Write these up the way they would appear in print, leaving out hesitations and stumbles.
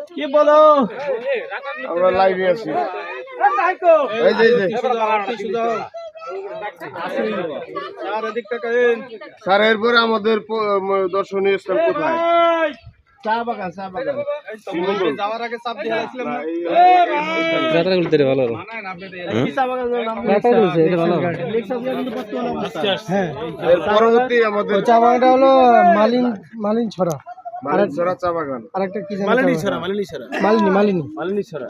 কি বলো আমরা লাইভে আছি স্যার এরপরে আমাদের দর্শনীয় স্থান কোথায় চা বাগান যাওয়ার আগে চাপ দিয়ে আসলাম পরবর্তী আমাদের চা বাগানটা হলো মালিন ছড়া চা বাগান আরেকটা কি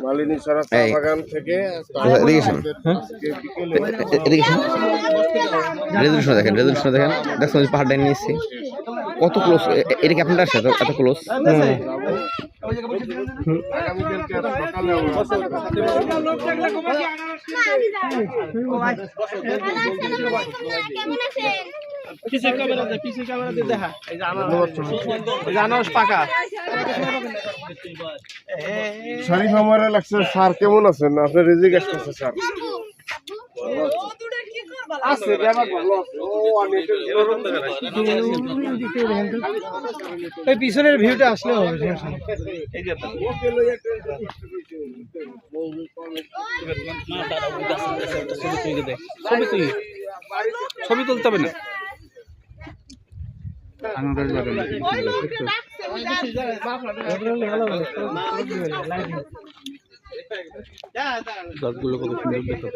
মালিনী ছড়া চা বাগান থেকে রেজুলেশন দেখেন দেখছেন পাহাড় ডাইন নিয়েছি কত ক্লোজ এটা কি আপনার সাথে এত ক্লোজ শরীফ আমার লাগছে স্যার কেমন আছেন আপনার রিজিক আসতেছে স্যার পিছনের ভিউটা আসলে হবে ছবি তুলতে হবে না গাছগুলো কত সুন্দর দেখতে